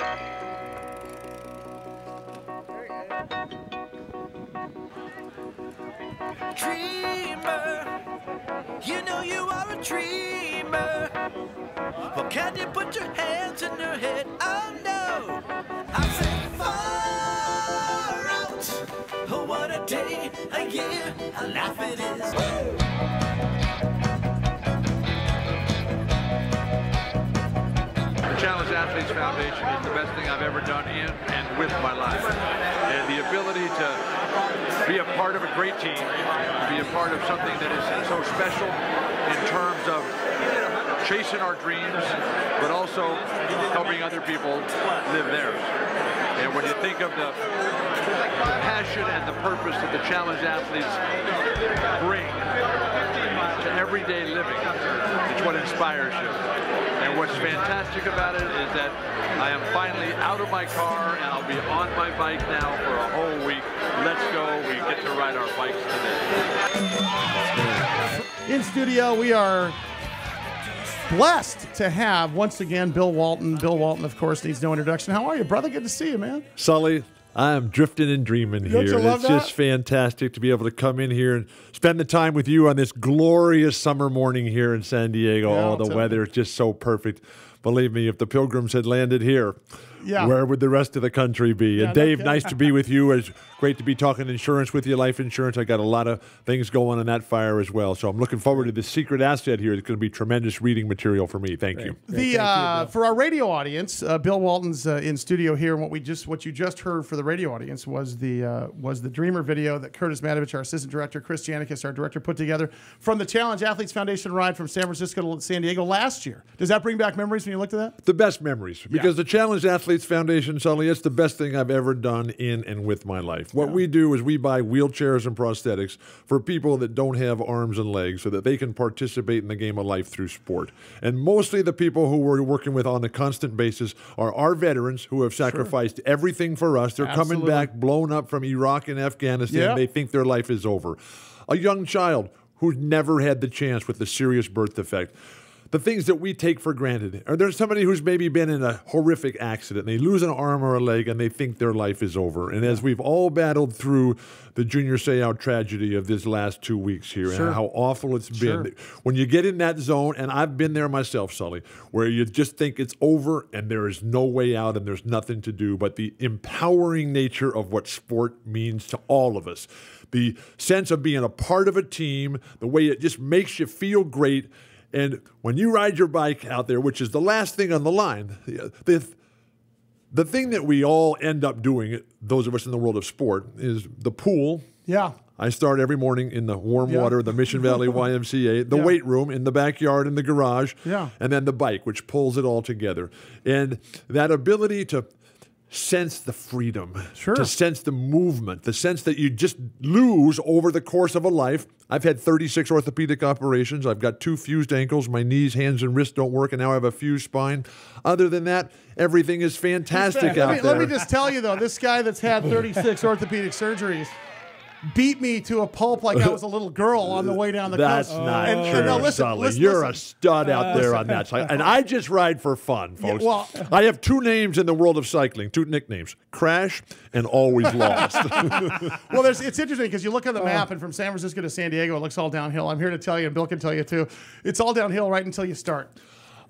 Dreamer, you know you are a dreamer. Well, can you put your hands in your head? Oh no, I said far out. Oh, what a day, a year, a life it is. Woo! Challenge Athletes Foundation is the best thing I've ever done in and with my life. And the ability to be a part of a great team, be a part of something that is so special in terms of chasing our dreams, but also helping other people live theirs. And when you think of the passion and the purpose that the Challenge Athletes bring to everyday living, it's what inspires you. And what's fantastic about it is that I am finally out of my car and I'll be on my bike now for a whole week. Let's go. We get to ride our bikes today. In studio, we are blessed to have, once again, Bill Walton. Bill Walton, of course, needs no introduction. How are you, brother? Good to see you, man. Sully, I am drifting and dreaming here. It's just fantastic to be able to come in here and spend the time with you on this glorious summer morning here in San Diego. Yeah, the weather is just so perfect. Believe me, if the Pilgrims had landed here, where would the rest of the country be? And Dave, nice to be with you. It's great to be talking insurance with you, life insurance. I got a lot of things going on that fire as well. So I'm looking forward to this secret asset here. It's going to be tremendous reading material for me. Thank you. For our radio audience, Bill Walton's in studio here, and what you just heard for the radio audience was the Dreamer video that Curtis Matovich, our assistant director, Chris Janikis, our director, put together from the Challenge Athletes Foundation ride from San Francisco to San Diego last year. Does that bring back memories when you looked at that? The best memories, because the Challenge Athletes Foundation, Sully, it's the best thing I've ever done in and with my life. What we do is we buy wheelchairs and prosthetics for people that don't have arms and legs so that they can participate in the game of life through sport. And mostly the people who we're working with on a constant basis are our veterans who have sacrificed everything for us. They're coming back blown up from Iraq and Afghanistan. They think their life is over. A young child who's never had the chance with a serious birth defect. The things that we take for granted. Or there's somebody who's maybe been in a horrific accident, and they lose an arm or a leg, and they think their life is over. And as we've all battled through the Junior Seau tragedy of this last 2 weeks here, and how awful it's been, when you get in that zone, and I've been there myself, Sully, where you just think it's over, and there is no way out, and there's nothing to do, but the empowering nature of what sport means to all of us. The sense of being a part of a team, the way it just makes you feel great. And when you ride your bike out there, which is the last thing on the line, the thing that we all end up doing, those of us in the world of sport, is the pool. Yeah. I start every morning in the warm water, the Mission Valley YMCA, the weight room in the backyard, in the garage, and then the bike, which pulls it all together. And that ability to sense the freedom, to sense the movement, the sense that you just lose over the course of a life. I've had 36 orthopedic operations. I've got 2 fused ankles. My knees, hands, and wrists don't work, and now I have a fused spine. Other than that, everything is fantastic out there. Let me just tell you, though, this guy that's had 36 orthopedic surgeries beat me to a pulp like I was a little girl on the way down the coast. That's not true, Sully. You're a stud out there on that side. And I just ride for fun, folks. I have 2 names in the world of cycling, 2 nicknames, Crash and Always Lost. Well, it's interesting because you look at the map, and from San Francisco to San Diego, it looks all downhill. I'm here to tell you, and Bill can tell you too, it's all downhill right until you start.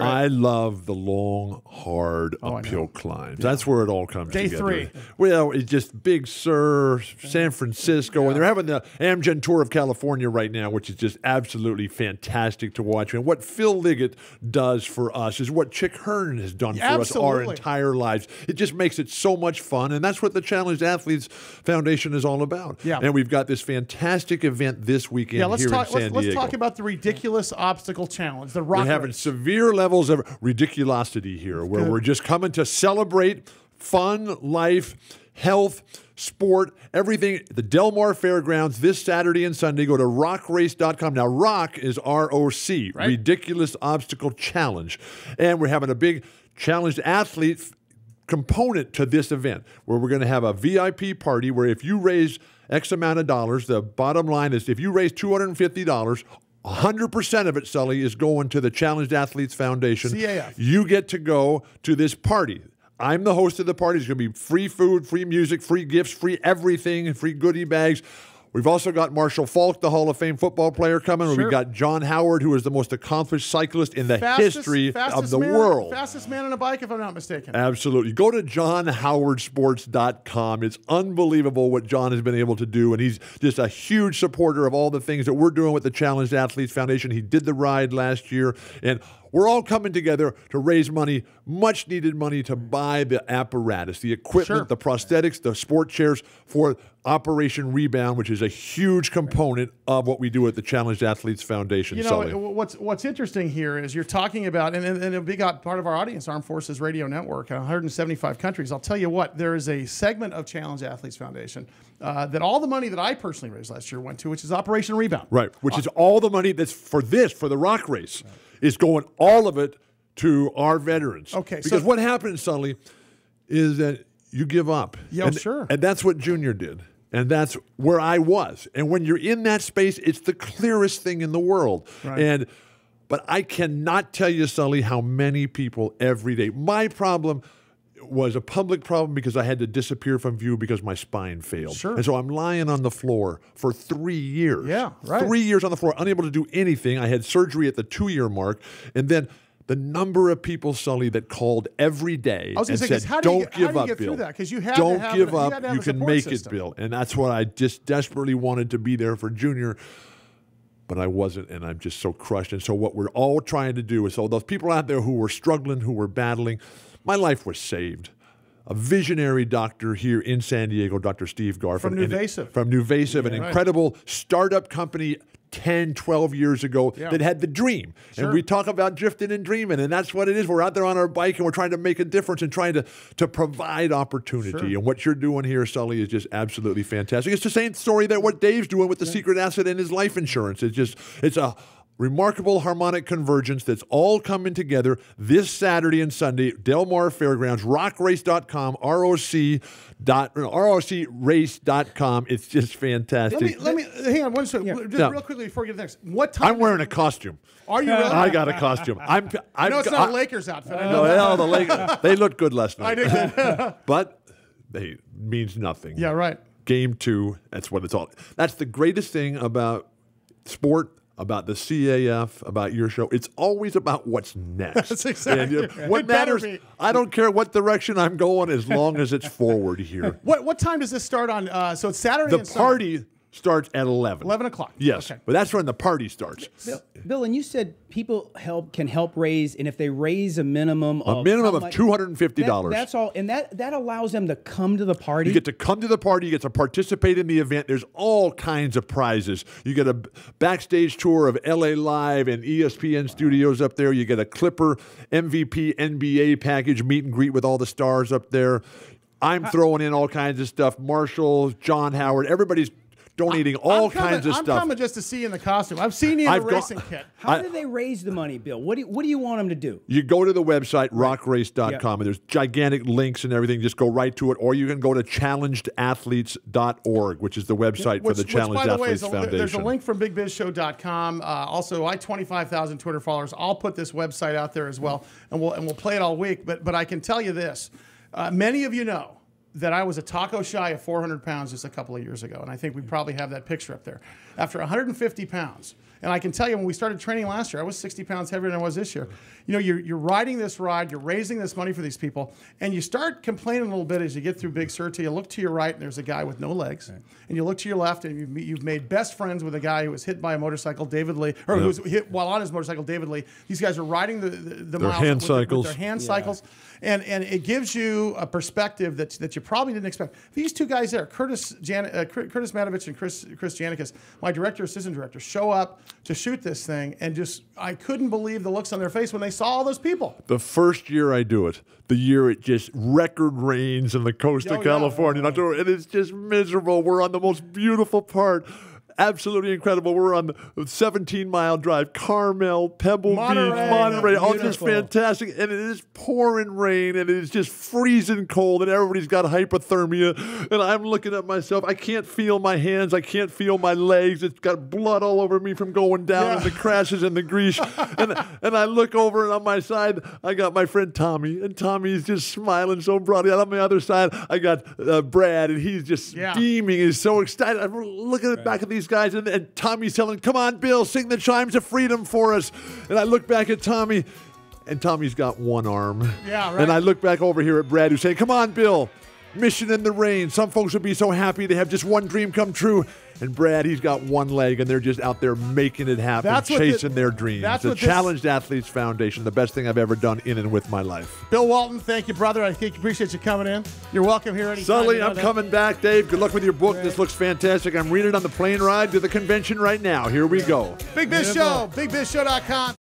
I love the long, hard uphill climbs. That's where it all comes together. Day 3. Well, it's just Big Sur, San Francisco, and they're having the Amgen Tour of California right now, which is just absolutely fantastic to watch. And what Phil Liggett does for us is what Chick Hearn has done for us our entire lives. It just makes it so much fun, and that's what the Challenged Athletes Foundation is all about. And we've got this fantastic event this weekend here in San Diego. Let's talk about the ridiculous obstacle challenge, the rock We're having severe levels of ridiculosity here, where we're just coming to celebrate fun, life, health, sport, everything. The Del Mar Fairgrounds this Saturday and Sunday. Go to rockrace.com. Now, ROC is R-O-C, Ridiculous Obstacle Challenge. And we're having a big challenged athlete component to this event, where we're going to have a VIP party where if you raise X amount of dollars, the bottom line is if you raise $250, 100% of it, Sully, is going to the Challenged Athletes Foundation. CAF. You get to go to this party. I'm the host of the party. There's going to be free food, free music, free gifts, free everything, free goodie bags. We've also got Marshall Faulk, the Hall of Fame football player, coming. Sure. We've got John Howard, who is the most accomplished cyclist in the history of the world. Fastest man on a bike, if I'm not mistaken. Absolutely. Go to johnhowardsports.com. It's unbelievable what John has been able to do, and he's just a huge supporter of all the things that we're doing with the Challenged Athletes Foundation. He did the ride last year, and we're all coming together to raise money, much needed money, to buy the apparatus, the equipment, the prosthetics, the sport chairs for Operation Rebound, which is a huge component of what we do at the Challenged Athletes Foundation. You know, what's interesting here is you're talking about, and a big part of our audience, Armed Forces Radio Network, 175 countries. I'll tell you what, there is a segment of Challenged Athletes Foundation that all the money that I personally raised last year went to, which is Operation Rebound. Right, which is all the money that's for the rock race, is going, all of it, to our veterans. Okay, because what happens, Sully, is that you give up. Yeah, sure. And that's what Junior did. And that's where I was. And when you're in that space, it's the clearest thing in the world. Right. But I cannot tell you, Sully, how many people every day. My problem was a public problem because I had to disappear from view because my spine failed. Sure. And so I'm lying on the floor for 3 years. Yeah, right. 3 years on the floor, unable to do anything. I had surgery at the 2-year mark. And then the number of people, Sully, that called every day and said, "Don't give up, Bill. Because you have Don't to have give you up. had to have You a can support make system." it, Bill." And that's what I just desperately wanted to be there for Junior, but I wasn't, and I'm just so crushed. And so what we're all trying to do is, so those people out there who were struggling, who were battling, my life was saved. A visionary doctor here in San Diego, Dr. Steve Garf. From Nuvasiv. From Nuvasiv, an incredible startup company 10, 12 years ago that had the dream. Sure. And we talk about drifting and dreaming, and that's what it is. We're out there on our bike, and we're trying to make a difference and trying to provide opportunity. Sure. And what you're doing here, Sully, is just absolutely fantastic. It's the same story that what Dave's doing with the secret asset and his life insurance. It's a remarkable harmonic convergence that's all coming together this Saturday and Sunday, Del Mar Fairgrounds, rockrace.com, rocrace.com. It's just fantastic. Let me hang on one second. Just real quickly before we get to the next. What time? I'm wearing a costume. Are you really? I got a costume. I know it's not a Lakers outfit. I know. Well, the Lakers, they looked good last night. I did. But they means nothing. Yeah, right. Game 2, that's what it's all. That's the greatest thing about sport, about the CAF, about your show. It's always about what's next. That's exactly right. What matters, I don't care what direction I'm going as long as it's forward here. What time does this start on? So it's Saturday and The party starts at 11. 11 o'clock. Yes, okay. But that's when the party starts. Bill, and you said people can help raise, and if they raise a minimum of $250. That's all, and that allows them to come to the party. You get to come to the party. You get to participate in the event. There's all kinds of prizes. You get a backstage tour of LA Live and ESPN studios up there. You get a Clipper MVP NBA package meet and greet with all the stars up there. I'm throwing in all kinds of stuff. Marshall, John Howard, everybody's donating all kinds of stuff. I'm coming just to see you in the costume. I've seen you in the racing kit. How do they raise the money, Bill? What do you want them to do? You go to the website, rockrace.com, and there's gigantic links and everything. Just go right to it. Or you can go to challengedathletes.org, which is the website for the Challenged Athletes Foundation. There's a link from bigbizshow.com. Also, I 25,000 Twitter followers. I'll put this website out there as well, and we'll play it all week. But I can tell you this. Many of you know that I was a taco shy of 400 pounds just a couple of years ago. And I think we probably have that picture up there. After 150 pounds, and I can tell you when we started training last year, I was 60 pounds heavier than I was this year. You know, you're riding this ride, you're raising this money for these people, and you start complaining a little bit as you get through Big Sur. You look to your right, and there's a guy with no legs. Right. And you look to your left, and you've made best friends with a guy who was hit by a motorcycle, David Lee, or who was hit while on his motorcycle, David Lee. These guys are riding the miles hand with cycles. their hand cycles. And it gives you a perspective that you probably didn't expect. These two guys there, Curtis Matovich and Chris Janikis, my director, assistant director, show up to shoot this thing, and just I couldn't believe the looks on their face when they saw all those people. The first year I do it, the year it just record rains in the coast of California, and it's just miserable. We're on the most beautiful part. Absolutely incredible. We're on the 17-mile drive. Carmel, Pebble Monterey. Beach, Monterey. All just Beautiful. fantastic. And it is pouring rain, and it is just freezing cold, and everybody's got hypothermia. And I'm looking at myself. I can't feel my hands. I can't feel my legs. It's got blood all over me from going down and the crashes and the grease. and I look over, and on my side, I got my friend Tommy. And Tommy's just smiling so broadly. And on my other side, I got Brad, and he's just beaming. He's so excited. I'm looking back at these guys, and Tommy's telling, come on, Bill, sing the chimes of freedom for us. And I look back at Tommy, and Tommy's got one arm. Yeah, right. And I look back over here at Brad, who's saying, come on, Bill, mission in the rain. Some folks would be so happy they have just one dream come true. And Brad, he's got one leg, and they're just out there making it happen, chasing their dreams. The Challenged Athletes Foundation, the best thing I've ever done in and with my life. Bill Walton, thank you, brother. I appreciate you coming in. You're welcome here anytime. Sully, I'm coming back. Dave, good luck with your book. This looks fantastic. I'm reading it on the plane ride to the convention right now. Here we go. Big Biz Show, BigBizShow.com.